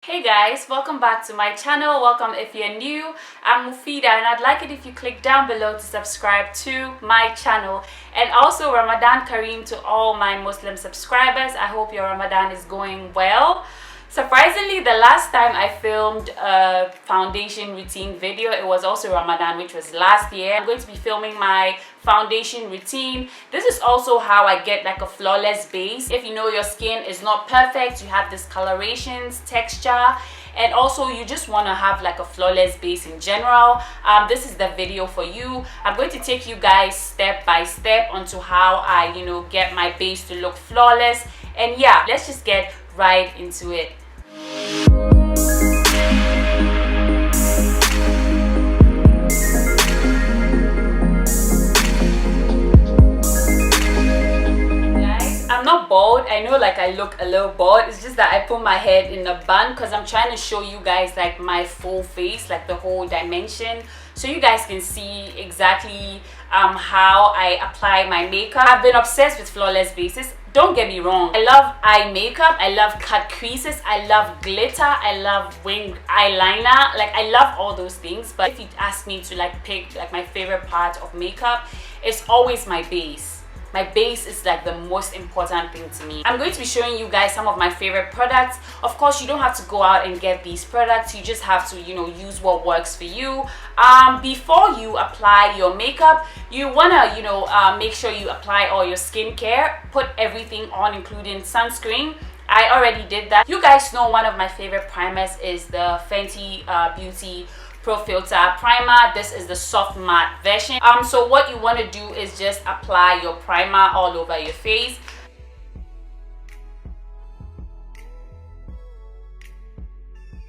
Hey guys, welcome back to my channel. Welcome if you're new. I'm Muphidaht and I'd like it if you click down below to subscribe to my channel. And also Ramadan Kareem to all my Muslim subscribers. I hope your Ramadan is going well. Surprisingly, the last time I filmed a foundation routine video, it was also Ramadan, which was last year. I'm going to be filming my foundation routine. This is also how I get like a flawless base. If you know your skin is not perfect, you have discolorations, texture, and also you just want to have like a flawless base in general, this is the video for you. I'm going to take you guys step by step onto how I get my base to look flawless. And yeah, let's just get right into it. I'm not bald. I know like I look a little bald. It's just that I put my head in a bun because I'm trying to show you guys like my full face, like the whole dimension, so you guys can see exactly how I apply my makeup. I've been obsessed with flawless bases. Don't get me wrong, I love eye makeup, I love cut creases, I love glitter, I love wing eyeliner, like I love all those things. But if you ask me to like pick like my favorite part of makeup, it's always my base. My base is like the most important thing to me. I'm going to be showing you guys some of my favorite products. Of course, you don't have to go out and get these products. You just have to, use what works for you. Before you apply your makeup, you wanna, make sure you apply all your skincare. Put everything on, including sunscreen. I already did that. You guys know one of my favorite primers is the Fenty Beauty Pro Filter Primer. This is the soft matte version. So what you want to do is just apply your primer all over your face.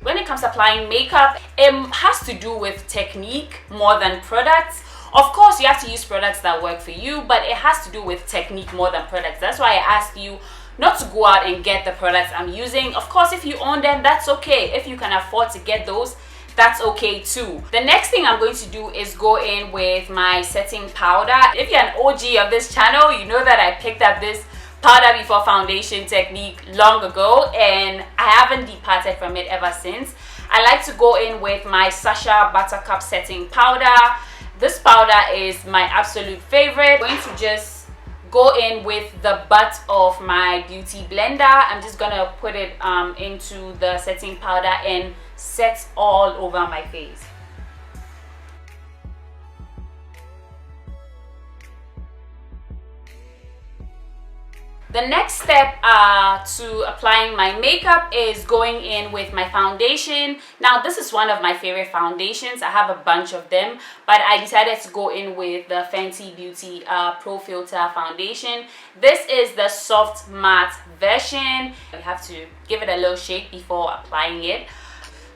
When it comes to applying makeup, it has to do with technique more than products. Of course, you have to use products that work for you, but it has to do with technique more than products. That's why I asked you not to go out and get the products I'm using. Of course, if you own them, that's okay. If you can afford to get those, that's okay too. The next thing I'm going to do is go in with my setting powder. If you're an OG of this channel, you know that I picked up this powder before foundation technique long ago and I haven't departed from it ever since. I like to go in with my Sacha Buttercup setting powder. This powder is my absolute favorite. I'm going to just go in with the butt of my beauty blender. I'm just gonna put it into the setting powder and set all over my face. The next step to applying my makeup is going in with my foundation. Now this is one of my favorite foundations. I have a bunch of them, but I decided to go in with the Fenty Beauty Pro Filter Foundation. This is the soft matte version. You have to give it a little shake before applying it.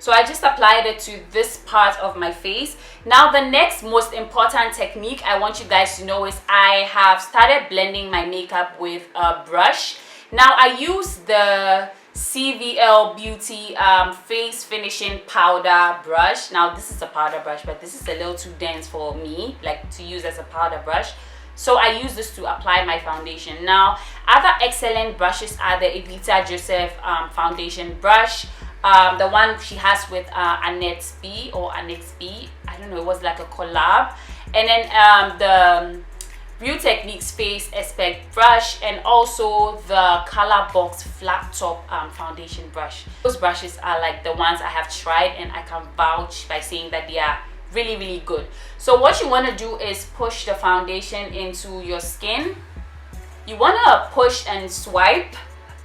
So I just applied it to this part of my face. Now the next most important technique I want you guys to know is I have started blending my makeup with a brush. Now I use the CVL Beauty face finishing powder brush. Now this is a powder brush, but this is a little too dense for me like to use as a powder brush. So I use this to apply my foundation. Now other excellent brushes are the Evita Joseph foundation brush. The one she has with Annette B or Annette B, I don't know, it was like a collab. And then the Real Techniques Face Aspect brush, and also the Color Box flat top foundation brush. Those brushes are like the ones I have tried and I can vouch by saying that they are really good. So what you want to do is push the foundation into your skin. You want to push and swipe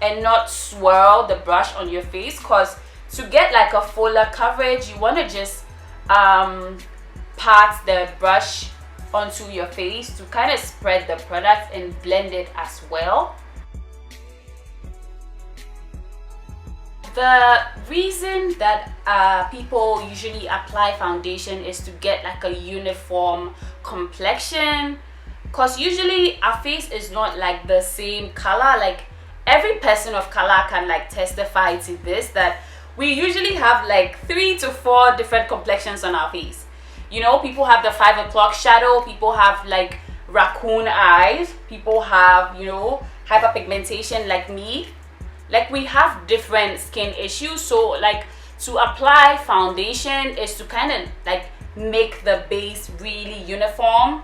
and not swirl the brush on your face, because to get like a fuller coverage, you want to just pat the brush onto your face to kind of spread the product and blend it as well. The reason that people usually apply foundation is to get like a uniform complexion, because usually our face is not like the same color. Like every person of color can like testify to this, that we usually have like 3 to 4 different complexions on our face. People have the 5 o'clock shadow, people have like raccoon eyes, people have hyperpigmentation like me. like we have different skin issues, so like to apply foundation is to kind of like make the base really uniform,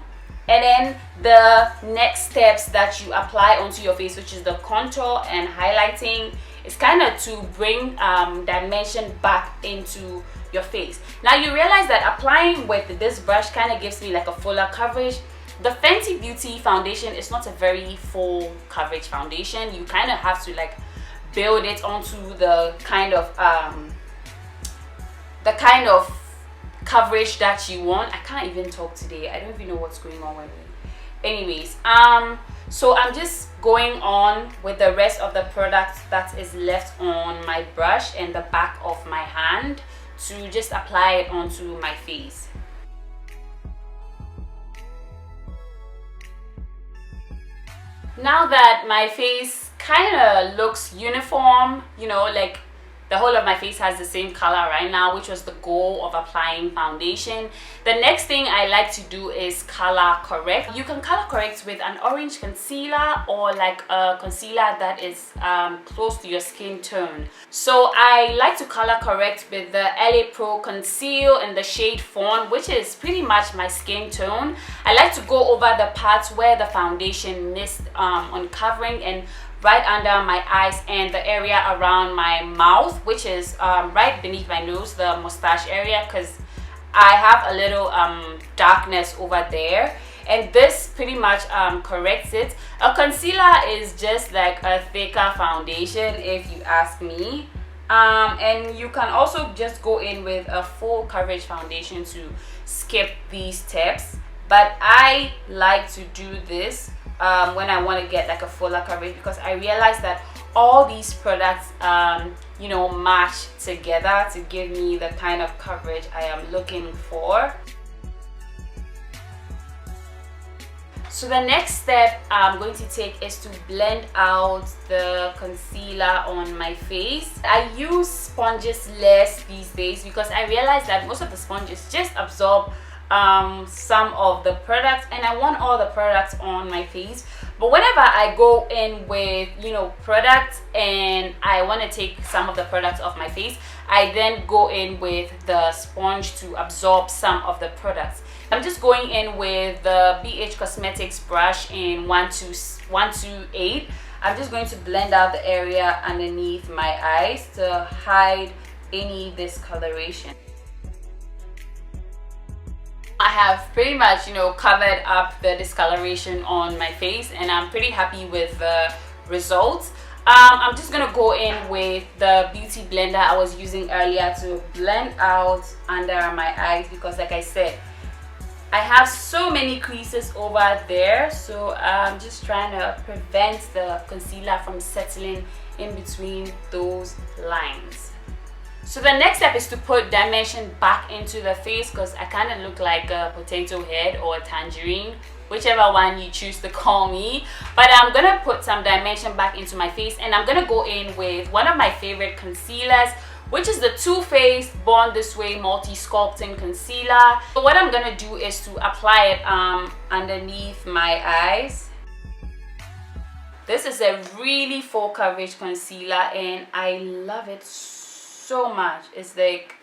and then the next steps that you apply onto your face, which is the contour and highlighting, is kind of to bring dimension back into your face. Now you realize that applying with this brush kind of gives me like a fuller coverage. The Fenty Beauty foundation is not a very full coverage foundation. You kind of have to like build it onto the kind of coverage that you want. I can't even talk today. I don't even know what's going on with me. Anyways, so I'm just going on with the rest of the product that is left on my brush and the back of my hand to just apply it onto my face. Now that my face kind of looks uniform, you know, like the whole of my face has the same color right now, which was the goal of applying foundation. The next thing I like to do is color correct. You can color correct with an orange concealer or like a concealer that is close to your skin tone. So I like to color correct with the Pro Conceal in the shade Fawnl, which is pretty much my skin tone. I like to go over the parts where the foundation missed on covering, and right under my eyes and the area around my mouth, which is right beneath my nose, the mustache area, because I have a little darkness over there, and this pretty much corrects it. A concealer is just like a thicker foundation if you ask me, and you can also just go in with a full coverage foundation to skip these steps, but I like to do this when I want to get like a fuller coverage, because I realize that all these products you know, match together to give me the kind of coverage I am looking for. So the next step I'm going to take is to blend out the concealer on my face. I use sponges less these days because I realize that most of the sponges just absorb some of the products, and I want all the products on my face. But whenever I go in with, you know, products and I want to take some of the products off my face, I then go in with the sponge to absorb some of the products. I'm just going in with the BH Cosmetics brush in 128. I'm just going to blend out the area underneath my eyes to hide any discoloration. I have pretty much, you know, covered up the discoloration on my face, and I'm pretty happy with the results. I'm just gonna go in with the beauty blender I was using earlier to blend out under my eyes, because like I said, I have so many creases over there, so I'm just trying to prevent the concealer from settling in between those lines. So the next step is to put dimension back into the face, because I kind of look like a potato head or a tangerine, whichever one you choose to call me. But I'm gonna put some dimension back into my face, and I'm gonna go in with one of my favorite concealers, which is the Too Faced Born This Way Multi Sculpting Concealer. So what I'm gonna do is to apply it underneath my eyes. This is a really full coverage concealer, and I love it so much. It's like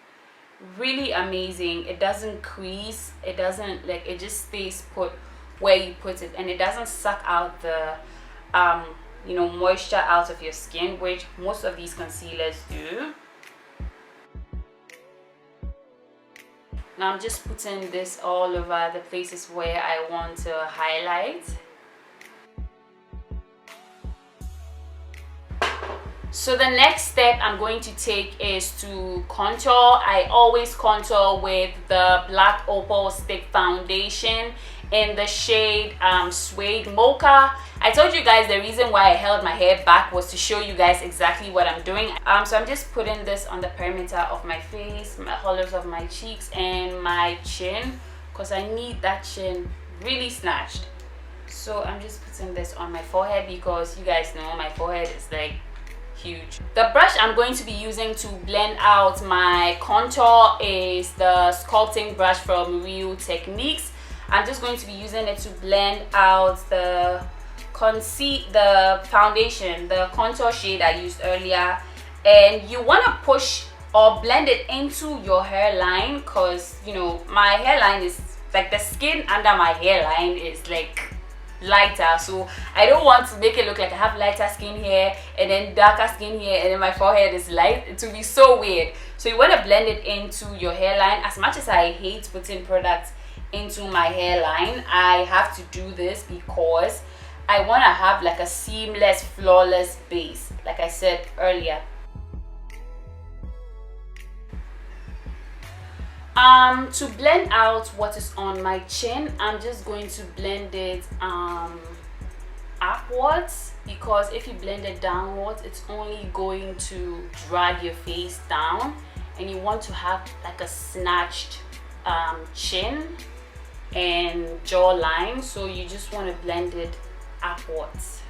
really amazing. It doesn't crease, it doesn't, like, it just stays put where you put it, and it doesn't suck out the you know, moisture out of your skin, which most of these concealers do. Now I'm just putting this all over the places where I want to highlight. So the next step I'm going to take is to contour. I always contour with the black Opal Stick Foundation in the shade Suede Mocha. I told you guys the reason why I held my hair back was to show you guys exactly what I'm doing. So I'm just putting this on the perimeter of my face, my hollows of my cheeks, and my chin, because I need that chin really snatched. So I'm just putting this on my forehead, because you guys know my forehead is like huge. The brush I'm going to be using to blend out my contour is the sculpting brush from Real Techniques. I'm just going to be using it to blend out the the foundation, the contour shade I used earlier, and you want to push or blend it into your hairline, because you know my hairline is like, the skin under my hairline is like lighter, so I don't want to make it look like I have lighter skin here and then darker skin here and then my forehead is light. It will be so weird. So you want to blend it into your hairline. As much as I hate putting products into my hairline, I have to do this because I want to have like a seamless, flawless base, like I said earlier. To blend out what is on my chin, I'm just going to blend it upwards, because if you blend it downwards, it's only going to drag your face down, and you want to have like a snatched chin and jawline, so you just want to blend it upwards.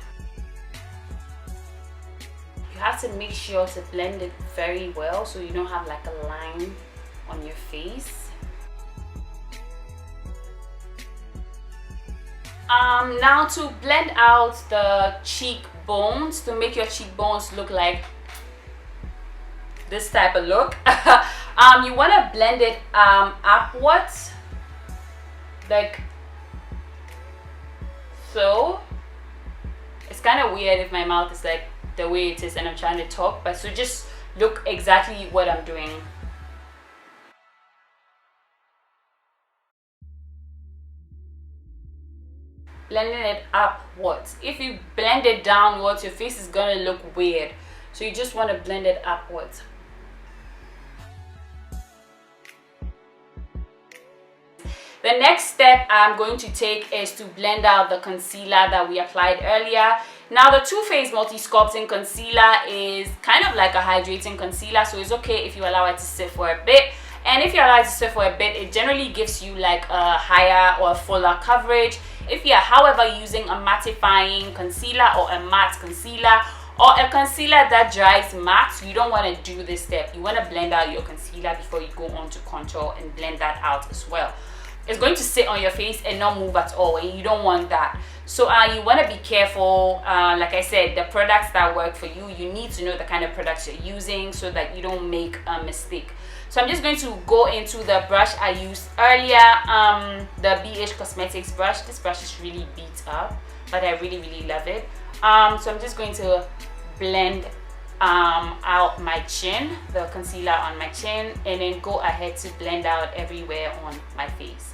You have to make sure to blend it very well so you don't have like a line on your face. Now to blend out the cheekbones, to make your cheekbones look like this type of look, you want to blend it upwards, like so. It's kind of weird if my mouth is like the way it is and I'm trying to talk, but so just look exactly what I'm doing. Blending it upwards. If you blend it downwards, your face is gonna look weird, so you just want to blend it upwards. The next step I'm going to take is to blend out the concealer that we applied earlier. Now the Too Faced Multi Sculpting Concealer is kind of like a hydrating concealer, so it's okay if you allow it to sit for a bit. And if you allow it to sit for a bit, it generally gives you like a higher or a fuller coverage. If you are, however, using a mattifying concealer or a matte concealer or a concealer that dries matte, you don't want to do this step. You want to blend out your concealer before you go on to contour and blend that out as well. It's going to sit on your face and not move at all, and you don't want that. So you want to be careful. Like I said, the products that work for you, you need to know the kind of products you're using so that you don't make a mistake. So I'm just going to go into the brush I used earlier, the BH Cosmetics brush. This brush is really beat up, but I really love it. So I'm just going to blend out my chin, the concealer on my chin, and then go ahead to blend out everywhere on my face.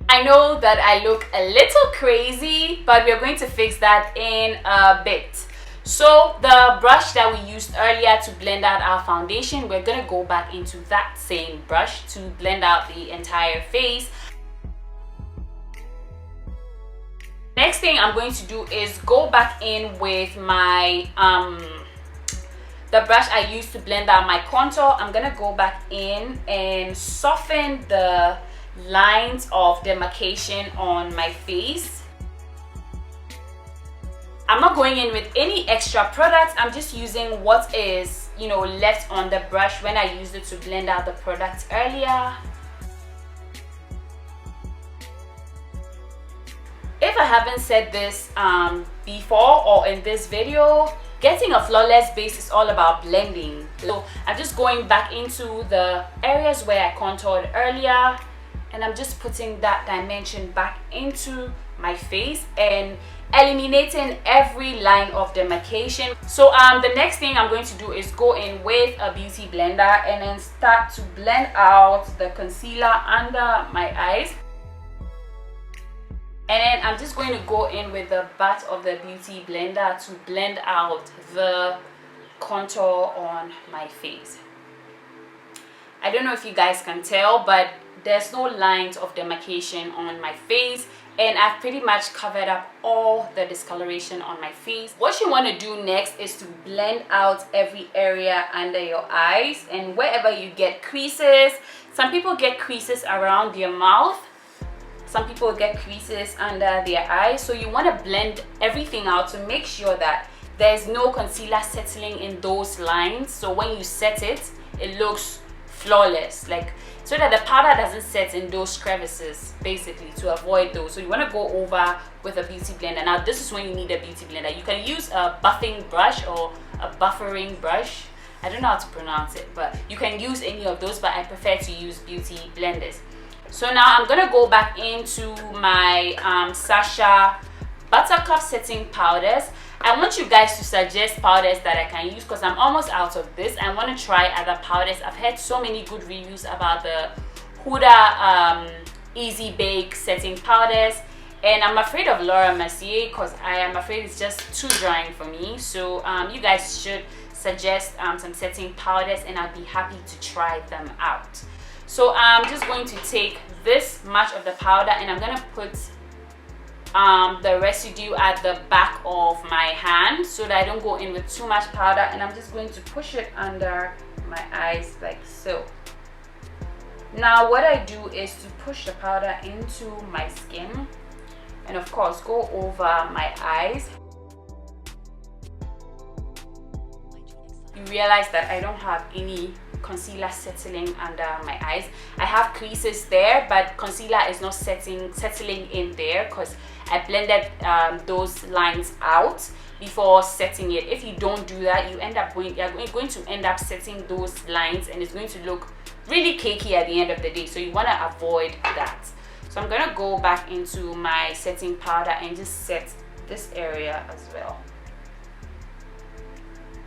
I know that I look a little crazy, but we're going to fix that in a bit. So the brush that we used earlier to blend out our foundation, we're going to go back into that same brush to blend out the entire face. Next thing I'm going to do is go back in with my the brush I used to blend out my contour. I'm going to go back in and soften the lines of demarcation on my face. I'm not going in with any extra products. I'm just using what is, you know, left on the brush when I used it to blend out the products earlier. If I haven't said this before or in this video, getting a flawless base is all about blending. So I'm just going back into the areas where I contoured earlier, and I'm just putting that dimension back into my face and eliminating every line of demarcation. So the next thing I'm going to do is go in with a beauty blender and then start to blend out the concealer under my eyes. And then I'm just going to go in with the butt of the beauty blender to blend out the contour on my face. I don't know if you guys can tell, but there's no lines of demarcation on my face, and I've pretty much covered up all the discoloration on my face. What you want to do next is to blend out every area under your eyes and wherever you get creases. Some people get creases around their mouth, some people get creases under their eyes, so you want to blend everything out to make sure that there's no concealer settling in those lines, so when you set it, it looks flawless, like, so that the powder doesn't set in those crevices, basically, to avoid those. So you want to go over with a beauty blender. Now this is when you need a beauty blender. You can use a buffing brush or a buffering brush. I don't know how to pronounce it, but you can use any of those, but I prefer to use beauty blenders. So now I'm gonna go back into my Sacha Buttercup setting powders. I want you guys to suggest powders that I can use because I'm almost out of this. I want to try other powders. I've heard so many good reviews about the Huda Easy Bake setting powders, and I'm afraid of Laura Mercier because I am afraid it's just too drying for me. So you guys should suggest some setting powders and I'll be happy to try them out. So I'm just going to take this much of the powder and I'm going to put the residue at the back of my hand so that I don't go in with too much powder, and I'm just going to push it under my eyes like so. Now what I do is to push the powder into my skin and of course go over my eyes. You realize that I don't have any concealer settling under my eyes. I have creases there, but concealer is not settling in there because I blended those lines out before setting it. If you don't do that, you're going to end up setting those lines and it's going to look really cakey at the end of the day. So you want to avoid that. So I'm gonna go back into my setting powder and just set this area as well.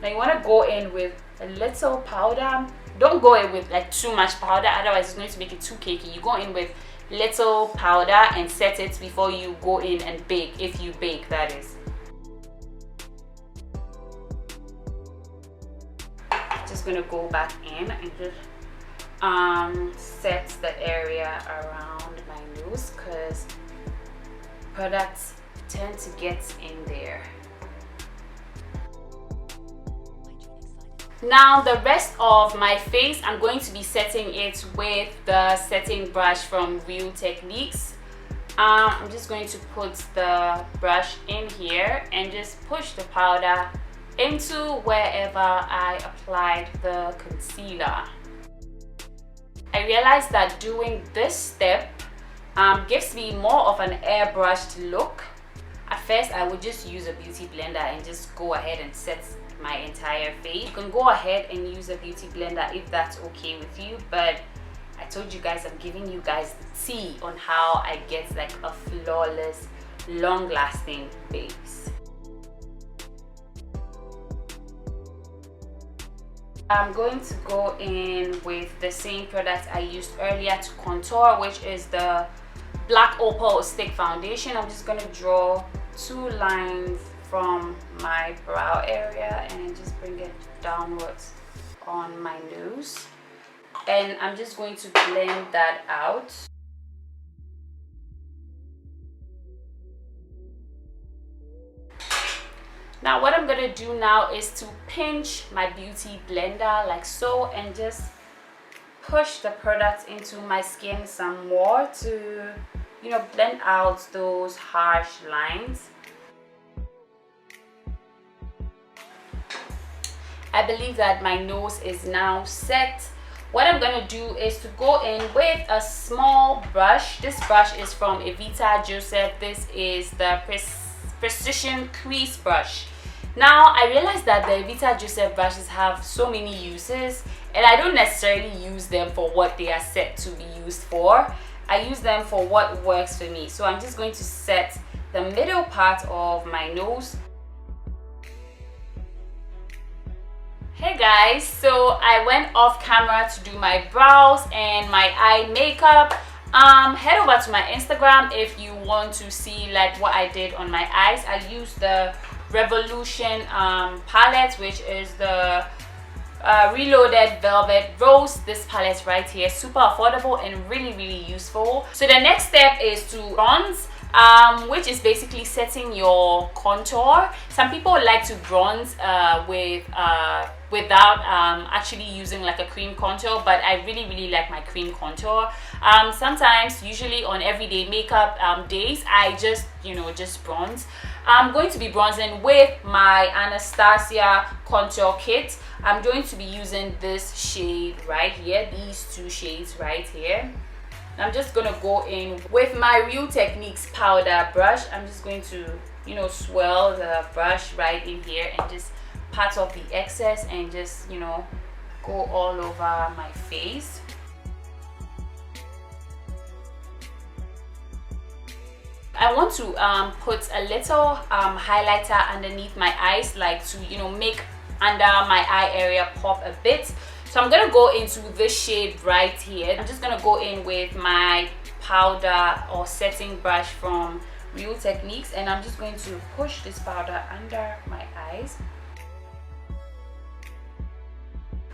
Now you want to go in with a little powder. Don't go in with like too much powder, otherwise it's going to make it too cakey. You go in with little powder and set it before you go in and bake, if you bake, that is. Just gonna go back in and just set the area around my nose because products tend to get in there. Now the rest of my face, I'm going to be setting it with the setting brush from Real Techniques. I'm just going to put the brush in here and just push the powder into wherever I applied the concealer. I realized that doing this step gives me more of an airbrushed look. At first I would just use a beauty blender and just go ahead and set my entire face. You can go ahead and use a beauty blender if that's okay with you, but I told you guys I'm giving you guys the tea on how I get like a flawless, long-lasting base. I'm going to go in with the same product I used earlier to contour, which is the Black Opal Stick Foundation. I'm just going to draw 2 lines from my brow area and just bring it downwards on my nose, and I'm just going to blend that out. Now what I'm gonna do now is to pinch my beauty blender like so and just push the product into my skin some more to, you know, blend out those harsh lines. I believe that my nose is now set. What I'm gonna do is to go in with a small brush. This brush is from Evita Joseph. This is the Precision Crease Brush. Now I realized that the Evita Joseph brushes have so many uses and I don't necessarily use them for what they are set to be used for. I use them for what works for me. So I'm just going to set the middle part of my nose. Hey guys, so I went off camera to do my brows and my eye makeup. Head over to my Instagram if you want to see like what I did on my eyes. I used the Revolution palette, which is the Reloaded Velvet Rose. This palette right here, super affordable and really useful. So the next step is to bronze, which is basically setting your contour. Some people like to bronze without actually using like a cream contour, but I really like my cream contour. Sometimes, usually on everyday makeup days, I just, you know, just bronze. I'm going to be bronzing with my Anastasia contour kit. I'm going to be using this shade right here, these two shades right here. I'm just gonna go in with my Real Techniques powder brush. I'm just going to, you know, swirl the brush right in here and just pat off the excess and just, you know, go all over my face. I want to put a little highlighter underneath my eyes, like to, you know, make under my eye area pop a bit. So I'm gonna go into this shade right here. I'm just gonna go in with my powder or setting brush from Real Techniques, and I'm just going to push this powder under my eyes.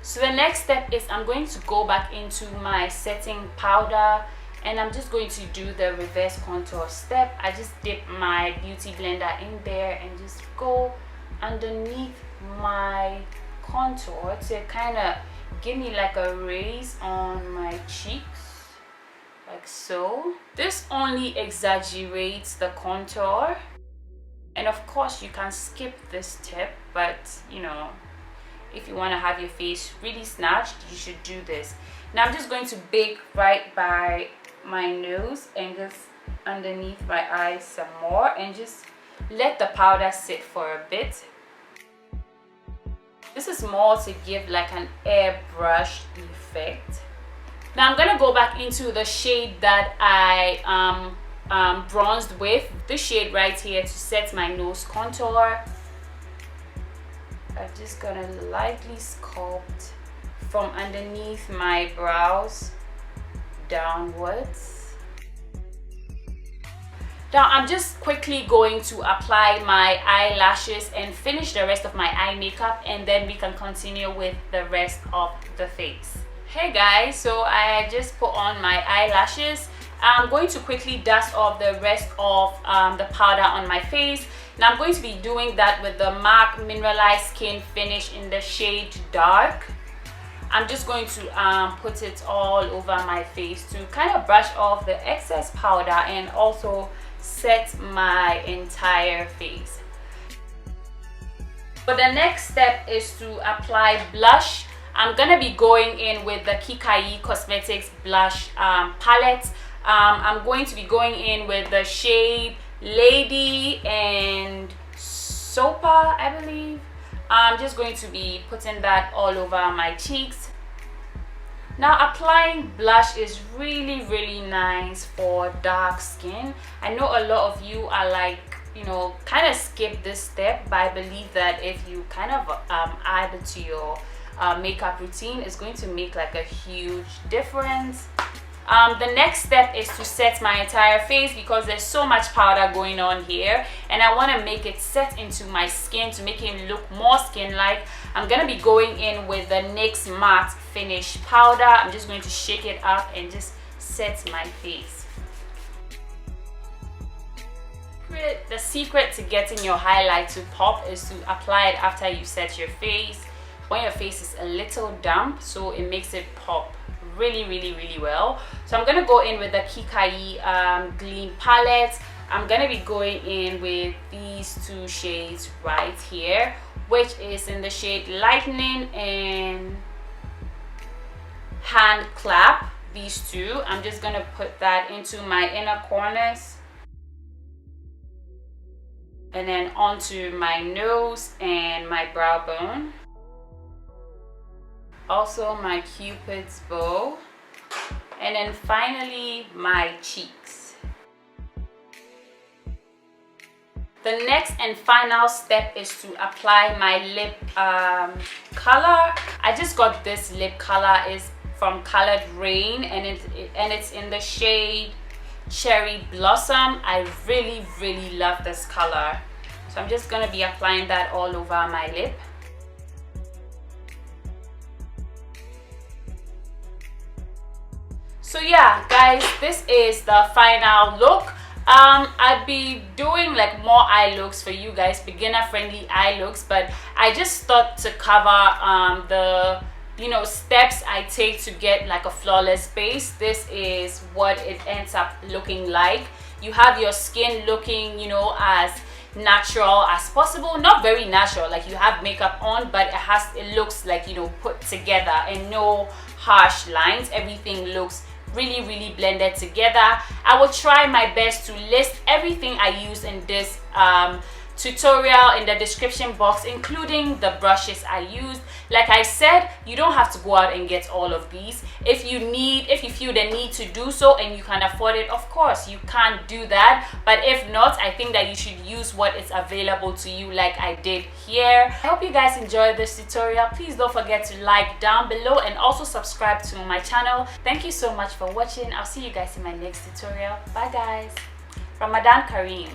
So the next step is I'm going to go back into my setting powder, and I'm just going to do the reverse contour step. I just dip my beauty blender in there and just go underneath my contour to kind of give me like a raise on my cheeks, like so. This only exaggerates the contour, and of course you can skip this step, but you know, if you want to have your face really snatched, you should do this. Now I'm just going to bake right by my nose and just underneath my eyes some more, and just let the powder sit for a bit. This is more to give like an airbrush effect. Now I'm gonna go back into the shade that I bronzed with, this shade right here, to set my nose contour. I'm just gonna lightly sculpt from underneath my brows downwards. Now I'm just quickly going to apply my eyelashes and finish the rest of my eye makeup, and then we can continue with the rest of the face. Hey guys, so I just put on my eyelashes. I'm going to quickly dust off the rest of the powder on my face. Now I'm going to be doing that with the MAC Mineralized Skin Finish in the shade Dark. I'm just going to put it all over my face to kind of brush off the excess powder and also set my entire face. But the next step is to apply blush. I'm gonna be going in with the Kikaye Cosmetics blush palette. I'm going to be going in with the shade Lady and Sopa, I believe. I'm just going to be putting that all over my cheeks. Now applying blush is really nice for dark skin. I know a lot of you are like, you know, kind of skip this step, but I believe that if you kind of add it to your makeup routine, it's going to make like a huge difference. The next step is to set my entire face, because there's so much powder going on here and I want to make it set into my skin to make it look more skin-like. I'm going to be going in with the NYX Matte Finish powder. I'm just going to shake it up and just set my face. The secret to getting your highlight to pop is to apply it after you set your face, when your face is a little damp, so it makes it pop really well. So I'm gonna go in with the Kikaye Gleam palette. I'm gonna be going in with these two shades right here, which is in the shade Lightning and Hand Clap. These two, I'm just gonna put that into my inner corners and then onto my nose and my brow bone. Also my Cupid's bow, and then finally my cheeks. The next and final step is to apply my lip color. I just got this lip color, is from colored Raine, and it's in the shade Cherry Blossom. I really love this color, so I'm just gonna be applying that all over my lip. So yeah guys, this is the final look. I'd be doing like more eye looks for you guys, beginner friendly eye looks, but I just thought to cover the, you know, steps I take to get like a flawless base. This is what it ends up looking like. You have your skin looking, you know, as natural as possible. Not very natural, like you have makeup on, but it looks like, you know, put together, and no harsh lines. Everything looks really blended together. I will try my best to list everything I use in this tutorial in the description box, including the brushes I used. Like I said, you don't have to go out and get all of these. If you feel the need to do so and you can afford it, of course you can do that. But if not, I think that you should use what is available to you, like I did here. I hope you guys enjoyed this tutorial. Please don't forget to like down below and also subscribe to my channel. Thank you so much for watching. I'll see you guys in my next tutorial. Bye guys. Ramadan Kareem.